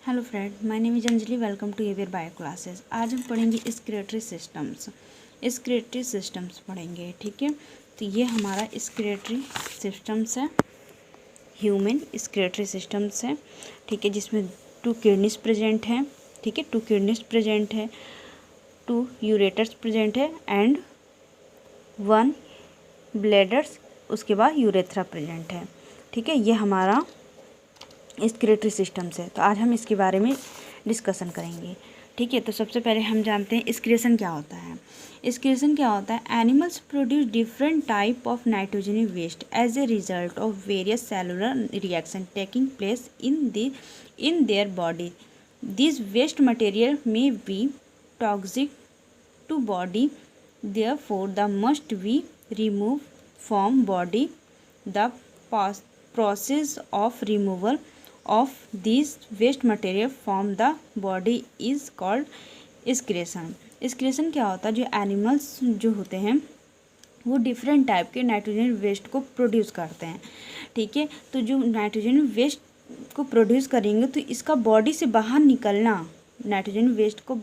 Hello friend, my name is Anjali. Welcome to Avior bio classes. आज हम पढ़ेंगे excretory systems पढ़ेंगे। ठीक है, तो ये हमारा स्क्रेटरी सिस्टम्स है, ह्यूमन स्क्रेटरी सिस्टम्स है। ठीक है, जिसमें 2 किडनीज प्रेजेंट हैं। ठीक है, 2 किडनीज प्रेजेंट है, 2 यूरेटर्स प्रेजेंट है एंड 1 ब्लैडर्स, उसके बाद यूरेथ्रा प्रेजेंट है। ठीक है, ये हमारा स्क्रेटरी सिस्टम्स है। तो आज हम इसके बारे में डिस्कशन करेंगे। ठीक है, तो सबसे पहले हम जानते हैं एक्सक्रीशन क्या होता है। एक्सक्रीशन क्या होता है? Animals produce different type of nitrogenous waste as a result of various cellular reaction taking place in their body. This waste material may be toxic to body, therefore the must be removed from body. The process of removal of these waste material from the body is called excretion. excretion क्या होता है? जो animals जो होते हैं वो different type के nitrogen waste को प्रोड्यूस करते हैं। ठीक है, तो जो नाइट्रोजन वेस्ट को प्रोड्यूस करेंगे तो इसका बॉडी से बाहर निकलना, नाइट्रोजन वेस्ट को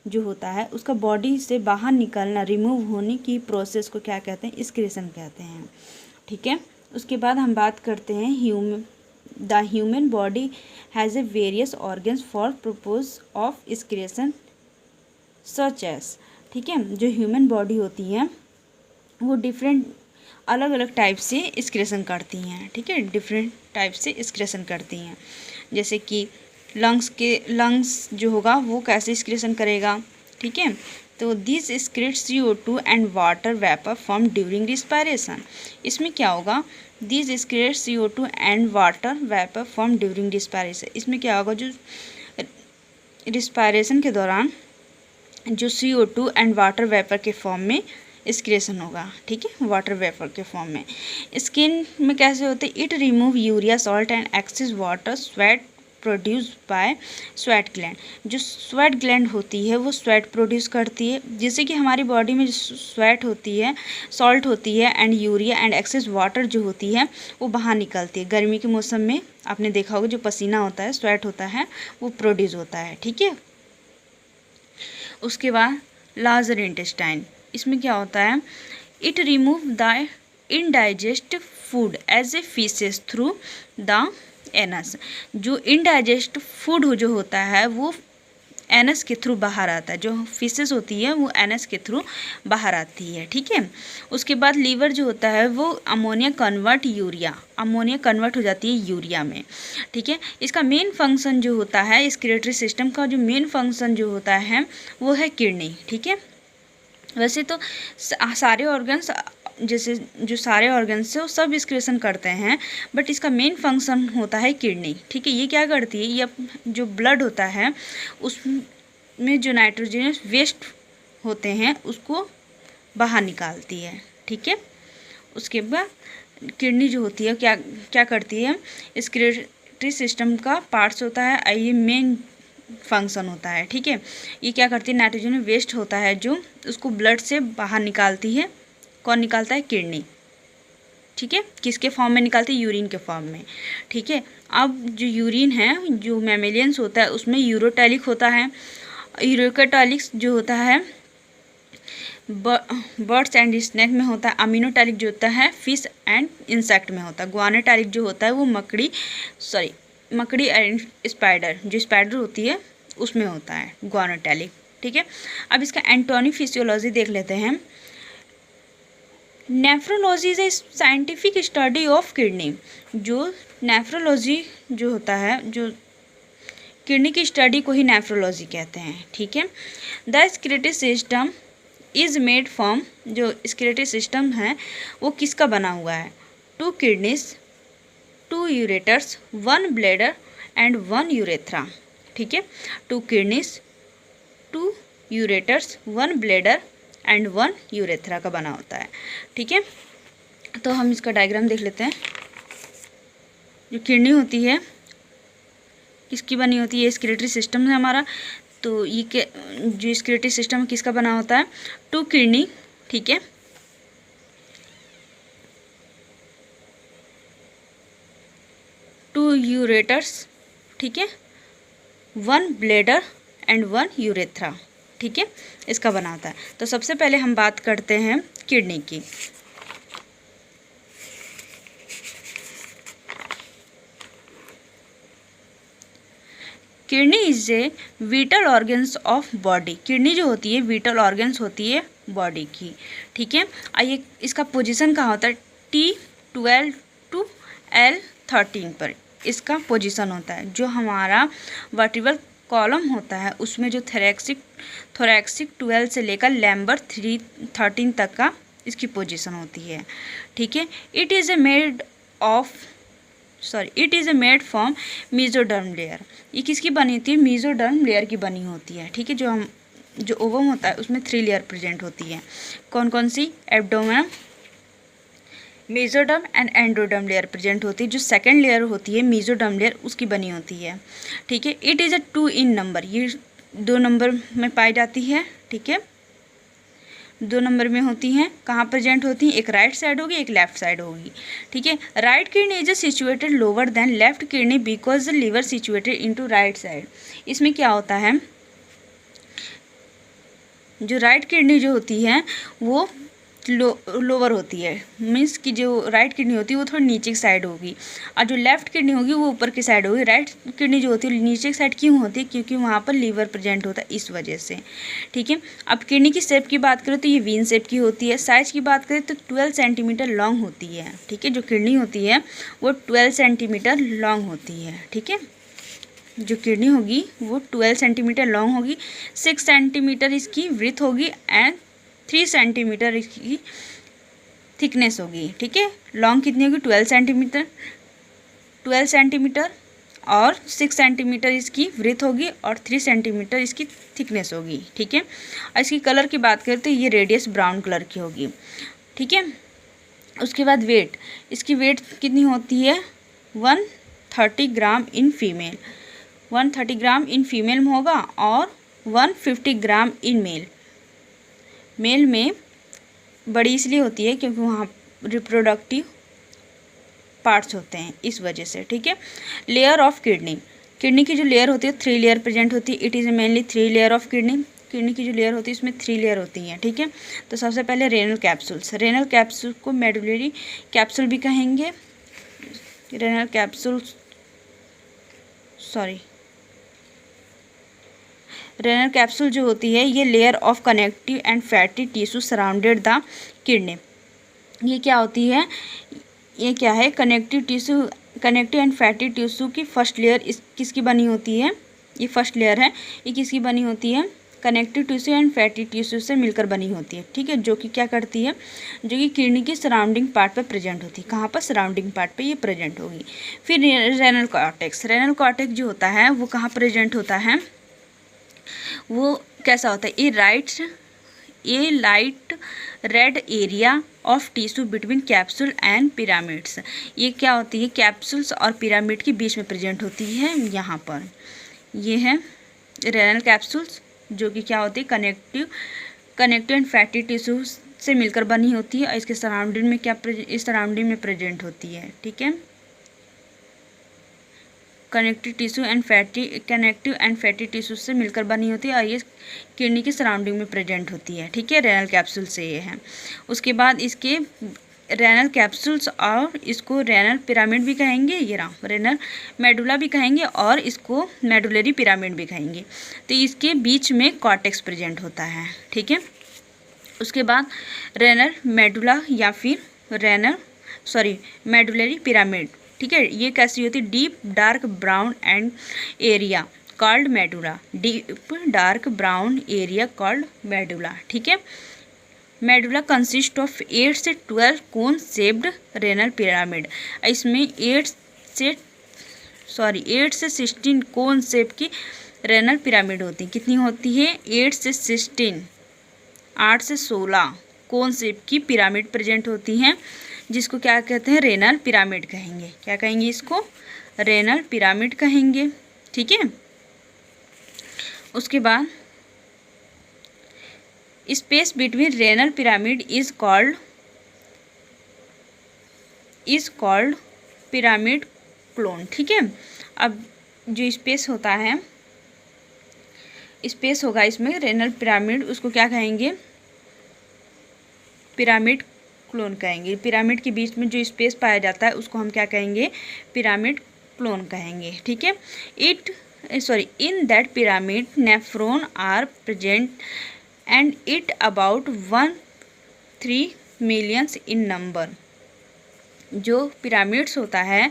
जो होता है उसका बॉडी से बाहर निकलना, रिमूव होने की प्रोसेस को क्या कहते हैं? एक्सक्रीशन कहते हैं। ठीक है, उसके बाद हम बात करते हैं the human body has a various organs for purpose of excretion such as. ठीक है, जो ह्यूमन बॉडी होती है वो डिफरेंट अलग अलग टाइप से एक्सक्रीशन करती हैं। ठीक है, डिफरेंट टाइप से एक्सक्रीशन करती हैं। जैसे कि लंग्स जो होगा वो कैसे एक्सक्रीशन करेगा। ठीक है, तो this excrete CO2 and water vapour form during respiration. इसमें क्या होगा? This excrete CO2 and water vapour form during respiration. इसमें क्या होगा? जो रिस्पायरेशन के दौरान जो CO2 एंड वाटर वेपर के फॉर्म में एक्सक्रीशन होगा। ठीक है, वाटर वेपर के फॉर्म में। स्किन में कैसे होते हैं? It remove urea salt and excess water sweat produce by sweat gland. जो स्वेट ग्लैंड होती है वो स्वेट प्रोड्यूस करती है, जिससे कि हमारी बॉडी में जो स्वेट होती है, सॉल्ट होती है and urea and excess water जो होती है वो बाहर निकलती है। गर्मी के मौसम में आपने देखा होगा जो पसीना होता है, स्वेट होता है, वो प्रोड्यूस होता है। ठीक है, उसके बाद लार्जर इंटेस्टाइन, इसमें क्या होता है? It remove the indigest food as a faeces through the anus. जो इनडाइजेस्ट फूड जो होता है वो एनस के थ्रू बाहर आता है। जो फीसेस होती है वो एनस के थ्रू बाहर आती है। ठीक है, उसके बाद लीवर जो होता है वो अमोनिया कन्वर्ट हो जाती है यूरिया में। ठीक है, इसका मेन फंक्शन जो होता है, स्क्रेटरी सिस्टम का जो मेन फंक्शन जो होता है वो है किडनी। ठीक है, वैसे तो सारे ऑर्गन्स, जैसे जो सारे ऑर्गन्स है वो सब एक्सक्रीशन करते हैं, बट इसका मेन फंक्शन होता है किडनी। ठीक है, ये क्या करती है? ये जो ब्लड होता है उसमें जो नाइट्रोजनस वेस्ट होते हैं उसको बाहर निकालती है। ठीक है, उसके बाद किडनी जो होती है क्या क्या करती है? एक्सक्रीटरी सिस्टम का पार्ट्स होता है, ये मेन फंक्शन होता है। ठीक है, ये क्या करती है? नाइट्रोजन वेस्ट होता है जो उसको ब्लड से बाहर निकालती है। कौन निकालता है? किडनी। ठीक है, किसके फॉर्म में निकालती है? यूरिन के फॉर्म में। ठीक है, अब जो यूरिन है जो मैमेलियंस होता है उसमें यूरोटैलिक होता है। यूरोटैलिक्स जो होता है बर्ड्स एंड स्नेक में होता है। अमीनोटैलिक जो होता है फिश एंड इंसेक्ट में होता है। ग्वानोटैलिक जो होता है वो मकड़ी एंड स्पाइडर, जो स्पाइडर होती है उसमें होता है ग्वानोटैलिक। ठीक है, अब इसका एंटोनी फिजियोलॉजी देख लेते हैं। Nephrology is a scientific study of kidney. जो नेफ्रोलॉजी जो होता है, जो किडनी की स्टडी को ही नेफ्रोलॉजी कहते हैं। ठीक है, the excretory system is made from, जो स्क्रेटरी सिस्टम है वो किसका बना हुआ है? 2 kidneys, 2 ureters, 1 bladder and 1 urethra. ठीक है, 2 kidneys, 2 ureters, 1 bladder and 1 urethra का बना होता है। ठीक है, तो हम इसका डायग्राम देख लेते हैं। जो किडनी होती है किसकी बनी होती है? स्क्रेटरी सिस्टम है हमारा। तो ये जो स्क्रेटरी सिस्टम किसका बना होता है? 2 किडनी। ठीक है, 2 यूरेटर्स। ठीक है, 1 ब्लैडर एंड 1 यूरेथ्रा, ठीक है, इसका बना होता है। तो सबसे पहले हम बात करते हैं किडनी की। Kidney is a whittle organs of body. Kidney जो होती है विटल ऑर्गन्स होती है बॉडी की, ठीक है। आइए इसका पोजीशन कहाँ होता है, T12 to L13 पर इसका पोजीशन होता है। जो हमारा वर्टिब्रल कॉलम होता है उसमें जो थोरैक्सिक 12 से लेकर लैम्बर 13 तक का इसकी पोजीशन होती है, ठीक है। It is a made from mesoderm layer. ये किसकी बनी होती है, मेसोडर्म लेयर की बनी होती है, ठीक है। जो ओवम होता है उसमें 3 लेयर प्रेजेंट होती है। कौन कौन सी, abdomen, mesoderm and endoderm layer present होती है। जो सेकंड लेयर होती है मेसोडर्म लेयर उसकी बनी होती है, ठीक है। It is a 2 in number, ये 2 नंबर में पाई जाती है, ठीक है, 2 नंबर में होती हैं। कहाँ प्रेजेंट होती हैं, एक राइट साइड होगी एक लेफ्ट साइड होगी, ठीक है। Right kidney is situated lower than left kidney because the liver situated into right side. इसमें क्या होता है, जो राइट किडनी जो होती है वो लोअर होती है, मीन्स कि जो राइट किडनी होती है वो थोड़ी नीचे की साइड होगी, और जो लेफ्ट किडनी होगी वो ऊपर की साइड होगी। राइट किडनी जो होती है नीचे की साइड क्यों होती है, क्योंकि वहाँ पर लीवर प्रेजेंट होता है, इस वजह से, ठीक है। अब किडनी की शेप की बात करें तो ये वीन शेप की होती है। साइज की बात करें तो 12 सेंटीमीटर लॉन्ग होती है, ठीक है। जो किडनी होती है वो 12 सेंटीमीटर लॉन्ग होती है, ठीक है। जो किडनी होगी वो 12 सेंटीमीटर लॉन्ग होगी, 6 सेंटीमीटर इसकी विड्थ होगी एंड 3 सेंटीमीटर इसकी थिकनेस होगी, ठीक है। लॉन्ग कितनी होगी, 12 सेंटीमीटर और 6 सेंटीमीटर इसकी विड्थ होगी और 3 सेंटीमीटर इसकी थिकनेस होगी, ठीक है। और इसकी कलर की बात करें तो ये रेडियस ब्राउन कलर की होगी, ठीक है। उसके बाद वेट, इसकी वेट कितनी होती है, 130 ग्राम in female, 130 gram in female में होगा और 150 ग्राम इन मेल। मेल में बड़ी इसलिए होती है क्योंकि वहाँ रिप्रोडक्टिव पार्ट्स होते हैं, इस वजह से, ठीक है। लेयर ऑफ किडनी, किडनी की जो लेयर होती है 3 लेयर प्रेजेंट होती है। It is mainly 3 layer of kidney. Kidney की जो लेयर होती है इसमें 3 लेयर होती हैं, ठीक है। तो सबसे पहले रेनल कैप्सूल्स, रेनल कैप्सूल को मेडुलरी कैप्सूल भी कहेंगे। रेनल कैप्सूल्स रेनल कैप्सूल जो होती है ये layer of connective and fatty tissue surrounded the kidney. ये क्या होती है, ये क्या है, कनेक्टिव एंड फैटी टिश्यू की फर्स्ट लेयर किसकी बनी होती है, ये फर्स्ट लेयर है, ये किसकी बनी होती है, connective tissue and fatty tissue से मिलकर बनी होती है, ठीक है। जो कि क्या करती है, जो कि किडनी की सराउंडिंग पार्ट पे प्रेजेंट होती है। कहाँ पर, सराउंडिंग पार्ट पे ये प्रेजेंट होगी। फिर रेनल कॉर्टेक्स, रेनल कॉर्टेक्स जो होता है वो कहाँ प्रेजेंट होता है, वो कैसा होता है, a light red area of tissue between capsule and pyramids. ये क्या होती है, कैप्सूल्स और पिरामिड के बीच में प्रेजेंट होती है। यहाँ पर ये है रेनल कैप्सूल्स जो कि क्या होती है, कनेक्टिव एंड फैटी टिश्यू से मिलकर बनी होती है और इसके सराउंडिंग में इस सराउंडिंग में प्रेजेंट होती है, ठीक है। कनेक्टिव एंड फैटी टिश्यू से मिलकर बनी होती है और ये किडनी की सराउंडिंग में प्रेजेंट होती है, ठीक है। रेनल कैप्सूल से ये है। उसके बाद इसके रेनल कैप्सूल्स और इसको रेनल पिरामिड भी कहेंगे, ये रहा रेनल मेडुला भी कहेंगे और इसको मेडुलरी पिरामिड भी कहेंगे। तो इसके बीच में कॉर्टेक्स प्रेजेंट होता है, ठीक है। उसके बाद रेनल मेडुला या फिर मेडुलरी पिरामिड, ठीक है। ये कैसी होती है, deep dark brown and area called medulla, deep dark brown area called medulla, ठीक है। मेडुला कंसिस्ट ऑफ 8 से 12 कोन शेप्ड रेनल पिरामिड। इसमें 8 से 16 कोन शेप की रेनल पिरामिड होती है। कितनी होती है, 8 से 16 कोन शेप की पिरामिड प्रेजेंट होती हैं, जिसको क्या कहते हैं, रेनल पिरामिड कहेंगे। क्या कहेंगे इसको, रेनल पिरामिड कहेंगे, ठीक है। उसके बाद space between renal pyramid is called pyramid clone, ठीक है। अब जो स्पेस होता है स्पेस होगा इसमें रेनल पिरामिड, उसको क्या कहेंगे, पिरामिड क्लोन कहेंगे। पिरामिड के बीच में जो स्पेस पाया जाता है उसको हम क्या कहेंगे, पिरामिड क्लोन कहेंगे। ठीक है, in that pyramid nephron are present and it about 1-3 millions in number. जो पिरामिड्स होता है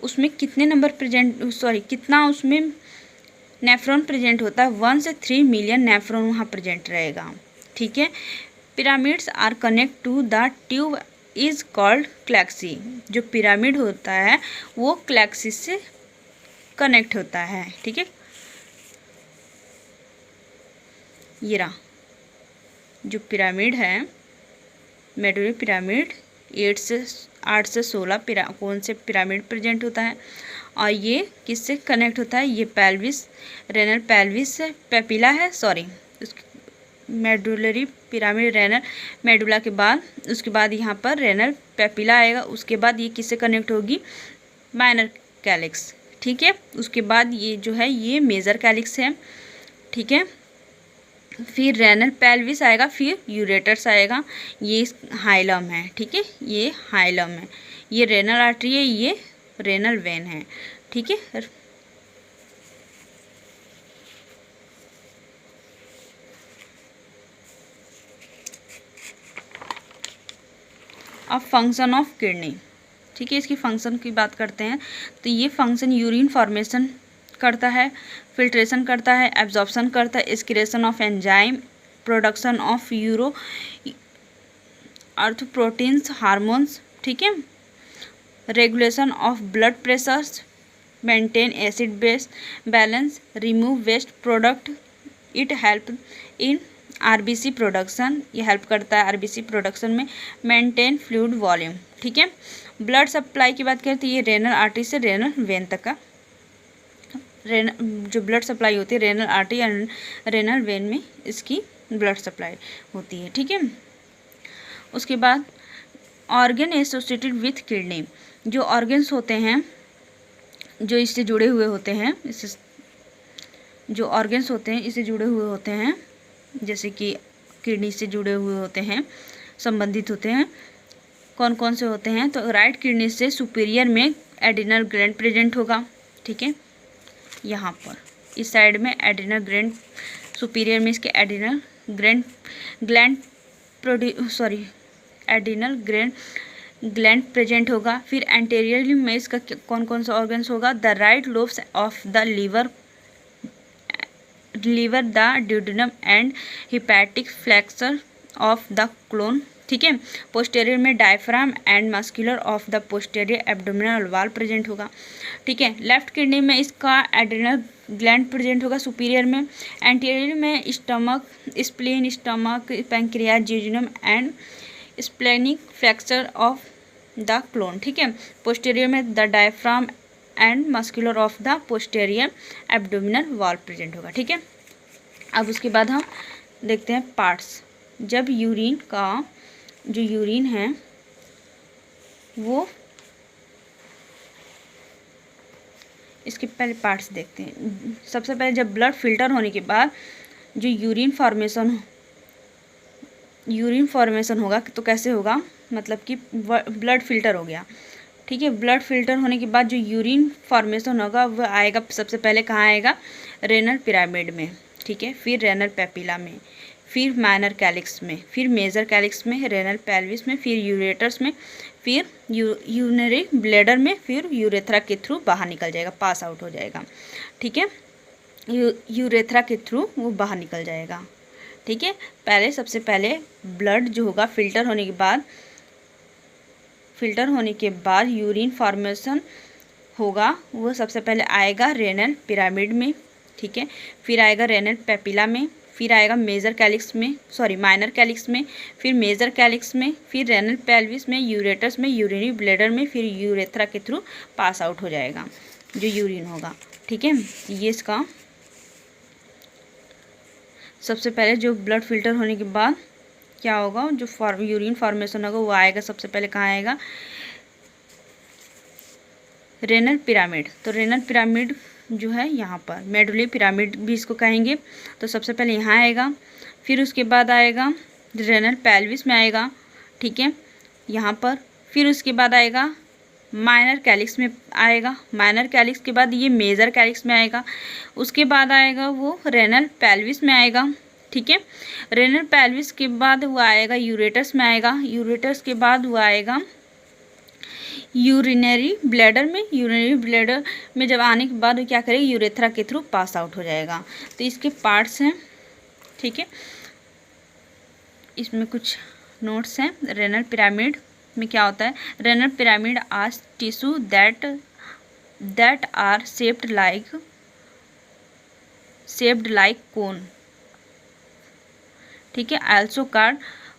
उसमें कितने नंबर कितना उसमें नेफ्रॉन प्रेजेंट होता है, 1 से 3 मिलियन नेफ्रॉन वहाँ प्रेजेंट रहेगा। ठीक है, pyramids are connect to the tube is called calyx. जो पिरामिड होता है वो क्लैक्सी से कनेक्ट होता है। ठीक है, ये रहा जो पिरामिड है, मेडुलरी पिरामिड 8 से 16 कौन से पिरामिड प्रेजेंट होता है, और ये किससे कनेक्ट होता है, ये पेल्विस, रेनल पेल्विस से पेपिला है, मेडुलरी पिरामिड रेनल मेडुला के बाद, उसके बाद यहाँ पर रेनल पेपिला आएगा, उसके बाद ये किससे कनेक्ट होगी, माइनर कैलिक्स। ठीक है, उसके बाद ये जो है ये मेजर कैलिक्स है। ठीक है, फिर रेनल पेल्विस आएगा, फिर यूरेटर्स आएगा, ये हाइलम है। ठीक है, ये हाइलम है, ये रेनल आर्टरी है, ये रेनल वेन है। ठीक है, अब फंक्शन ऑफ किडनी। ठीक है, इसकी फंक्शन की बात करते हैं तो ये फंक्शन यूरिन फॉर्मेशन करता है, फिल्ट्रेशन करता है, एब्जॉर्प्शन करता है, excretion of enzyme, production of uro erythroproteins, hormones. ठीक है, regulation of blood pressures, maintain acid base balance, remove waste product, it help in RBC production, ये हेल्प करता है आरबीसी प्रोडक्शन में, मेंटेन फ्लूइड वॉल्यूम। ठीक है, ब्लड सप्लाई की बात करें तो ये रेनल आर्टरी से रेनल वेन तक का जो ब्लड सप्लाई होती है, renal artery and renal vein में इसकी ब्लड सप्लाई होती है। ठीक है, उसके बाद ऑर्गन एसोसिएटेड विथ किडनी, जो ऑर्गन्स होते हैं जो इससे जुड़े हुए होते हैं, इससे जो ऑर्गन्स होते हैं इससे जुड़े हुए होते हैं, जैसे कि किडनी से जुड़े हुए होते हैं, संबंधित होते हैं, कौन कौन से होते हैं, तो राइट किडनी से सुपीरियर में एडिनल ग्लैंड प्रेजेंट होगा। ठीक है, यहाँ पर इस साइड में एडिनल ग्लैंड, सुपीरियर में इसके एडिनल ग्लैंड प्रेजेंट होगा। फिर एंटेरियरली में इसका कौन कौन सा ऑर्गन्स होगा, the right lobes of the liver, the duodenum and hepatic flexure of the colon. ठीक है, पोस्टेरियर में diaphragm and muscular of the posterior abdominal wall present होगा। ठीक है, लेफ्ट किडनी में इसका एड्रिनल ग्लैंड प्रेजेंट होगा सुपीरियर में, एंटीरियर में stomach, spleen, stomach, pancreas, jejunum and splenic flexure of the colon. ठीक है, पोस्टेरियर में the diaphragm and muscular of the posterior abdominal wall present होगा। ठीक है, अब उसके बाद हम देखते हैं पार्ट्स। जब यूरिन का जो यूरिन है वो, इसके पहले पार्ट्स देखते हैं। सबसे पहले जब ब्लड फिल्टर होने के बाद जो यूरिन फॉर्मेशन होगा तो कैसे होगा, मतलब कि ब्लड फिल्टर हो गया। ठीक है, ब्लड फिल्टर होने के बाद जो यूरिन फॉर्मेशन होगा वह आएगा सबसे पहले कहाँ आएगा, रेनल पिरामिड में। ठीक है, फिर रेनल पेपिला में, फिर माइनर कैलिक्स में, फिर मेजर कैलिक्स में, रेनल पेल्विस में, फिर यूरेटर्स में, फिर यूरिनरी ब्लैडर में, फिर यूरेथ्रा के थ्रू बाहर निकल जाएगा, पास आउट हो जाएगा। ठीक है, यूरेथ्रा के थ्रू वो बाहर निकल जाएगा। ठीक है, सबसे पहले ब्लड जो होगा फिल्टर होने के बाद यूरिन फॉर्मेशन होगा, वो सबसे पहले आएगा रेनल पिरामिड में। ठीक है, फिर आएगा रेनल पेपिला में, फिर आएगा माइनर कैलिक्स में, फिर मेजर कैलिक्स में, फिर रेनल पेल्विस में, यूरेटर्स में, यूरिनरी ब्लैडर में, फिर यूरेथ्रा के थ्रू पास आउट हो जाएगा जो यूरिन होगा। ठीक है, ये इसका सबसे पहले जो ब्लड फिल्टर होने के बाद क्या होगा, जो यूरिन फॉर्मेशन होगा वो आएगा सबसे पहले कहाँ आएगा, रेनल पिरामिड। तो रेनल पिरामिड जो है यहाँ पर मेडुलरी पिरामिड भी इसको कहेंगे। तो सबसे पहले यहाँ आएगा, फिर उसके बाद आएगा रेनल पेल्विस में आएगा, ठीक है, यहाँ पर। फिर उसके बाद आएगा माइनर कैलिक्स में आएगा, माइनर कैलिक्स के बाद ये मेजर कैलिक्स में आएगा, उसके बाद आएगा वो रेनल पेल्विस में आएगा, ठीक है। रेनल पेल्विस के बाद वो आएगा यूरेटस में आएगा, यूरेटस के बाद वो आएगा यूरिनरी ब्लैडर में, यूरिनरी ब्लैडर में जब आने के बाद वो क्या करेगा, यूरेथ्रा के थ्रू पास आउट हो जाएगा। तो इसके पार्ट्स हैं, ठीक है, इसमें कुछ नोट्स हैं। रेनल पिरामिड में क्या होता है, renal pyramid are tissue that are shaped like cone, ठीक है। Also called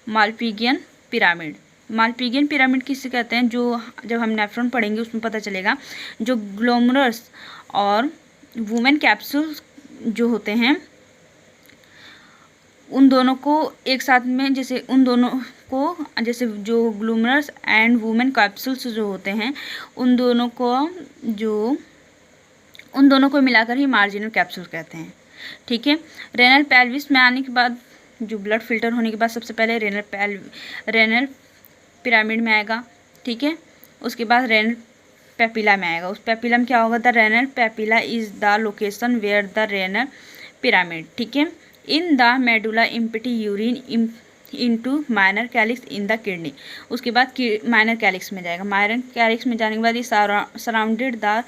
Malpighian pyramid. Malpighian pyramid किसे कहते हैं, जो जब हम नेफ्रॉन पढ़ेंगे उसमें पता चलेगा। जो ग्लोमरस और वुमेन कैप्सूल जो होते हैं उन दोनों को एक साथ में, जैसे उन दोनों को, जैसे जो ग्लूमरस एंड वुमेन कैप्सूल्स जो होते हैं उन दोनों को मिलाकर ही मार्जिनल कैप्सूल कहते हैं, ठीक है। रेनल पेल्विस में आने के बाद, जो ब्लड फिल्टर होने के बाद सबसे पहले रेनल पिरामिड में आएगा, ठीक है। उसके बाद रेनल पेपिला में आएगा। उस पेपिला में क्या होगा, the renal papilla is the location where the renal pyramid, ठीक है। In the medulla empty urine into minor calyx in the kidney. उसके बाद माइनर कैलिक्स में जाएगा। माइनर कैलिक्स में जाने के बाद ये surrounded the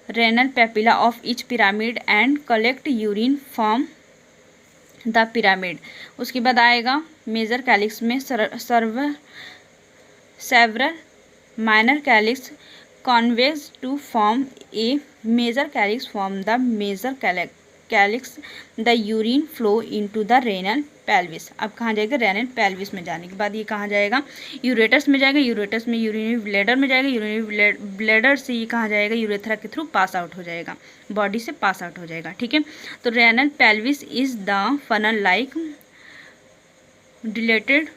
renal papilla of each pyramid and collect urine from the pyramid. उसके बाद आएगा मेजर कैलिक्स में several minor calyx convex to form a major calyx from the major calyx the urine flow into the renal pelvis. अब कहाँ जाएगा, renal pelvis में जाने के बाद ये कहाँ जाएगा, यूरेटस में जाएगा, यूरेटस में यूरिनरी ब्लैडर में जाएगा, यूरिनरी ब्लैडर से ये कहाँ जाएगा, यूरेथ्रा के थ्रू पास आउट हो जाएगा, बॉडी से पास आउट हो जाएगा, ठीक है। तो renal pelvis is the funnel like dilated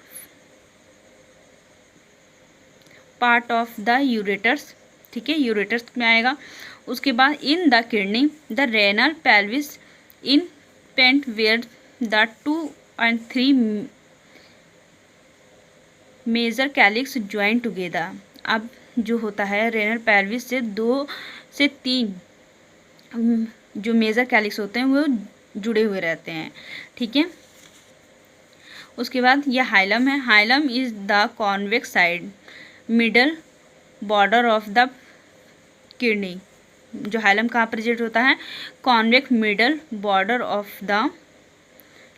part of the ureters, ठीक है, यूरेटर्स में आएगा। उसके बाद in the kidney the renal pelvis in paint where the 2 and 3 major calyx join together. अब जो होता है रेनल पेल्विस से 2 से 3 जो मेजर कैलिक्स होते हैं वो जुड़े हुए रहते हैं, ठीक है। उसके बाद ये हाइलम है। Hilum is the convex side middle border of the kidney. जो हाइलम कहाँ प्रेजेंट होता है, convex middle border of the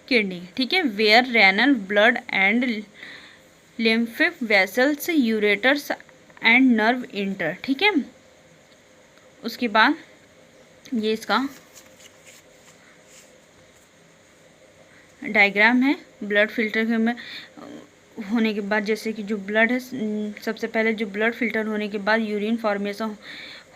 kidney, ठीक है, where renal blood and lymphatic vessels ureters and nerve enter, ठीक है। उसके बाद ये इसका डायग्राम है। ब्लड फिल्टर के में होने के बाद, जैसे कि जो ब्लड है, सबसे पहले जो ब्लड फिल्टर होने के बाद यूरिन फॉर्मेशन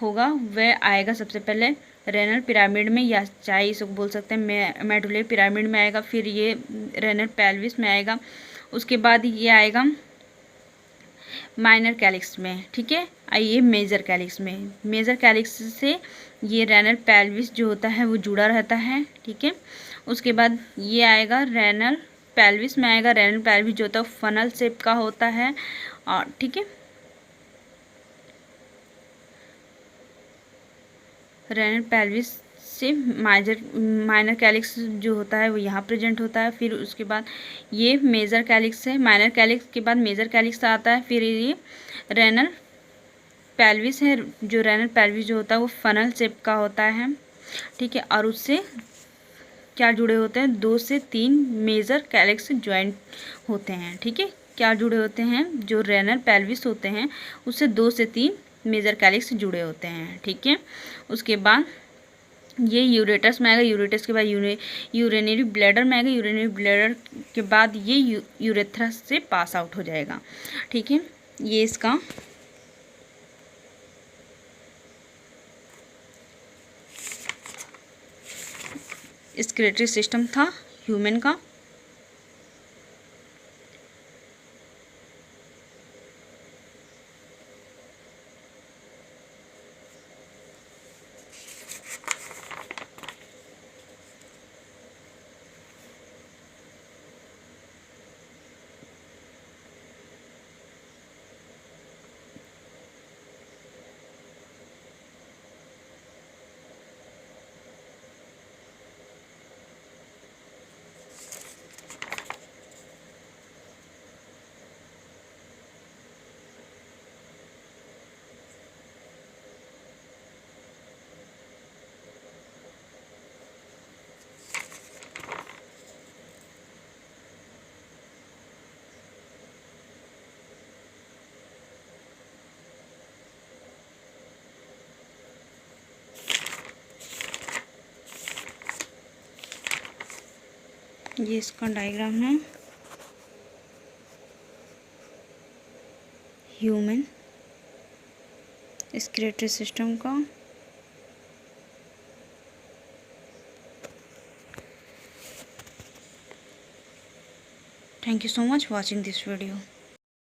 होगा वह आएगा सबसे पहले रेनल पिरामिड में, या चाहे इसको बोल सकते हैं मेडुलरी पिरामिड में आएगा, फिर ये रेनल पेल्विस में आएगा, उसके बाद ये आएगा माइनर कैलिक्स में, ठीक है, आइए मेजर कैलिक्स में। मेजर कैलिक्स से ये रेनल पेल्विस जो होता है वो जुड़ा रहता है, ठीक है। उसके बाद ये आएगा रेनल पेल्विस में आएगा। रेनल पेल्विस जो होता है फनल शेप का होता है, और ठीक है, रेनल पेल्विस से माइनर कैलिक्स जो होता है वो यहाँ प्रेजेंट होता है। फिर उसके बाद ये मेजर कैलिक्स है। माइनर कैलिक्स के बाद मेजर कैलिक्स आता है। फिर ये रेनल पेल्विस है। जो रेनल पेल्विस जो होता है वो फनल शेप का होता है, ठीक है, और उससे क्या जुड़े होते हैं, 2 से 3 मेजर कैलिक्स ज्वाइंट होते हैं, ठीक है। क्या जुड़े होते हैं, जो रेनल पेल्विस होते हैं उससे 2 से 3 मेजर कैलिक्स जुड़े होते हैं, ठीक है। उसके बाद ये यूरेटस में आएगा। यूरेटस के बाद यूरिनरी ब्लैडर में आएगा। यूरिनरी ब्लैडर के बाद ये यूरेथ्रा से पास आउट हो जाएगा, ठीक है। ये इसका स्क्रेटरी सिस्टम था ह्यूमन का। ये इसका डायग्राम है ह्यूमन स्क्रेटरी सिस्टम का। Thank you so much for watching this video.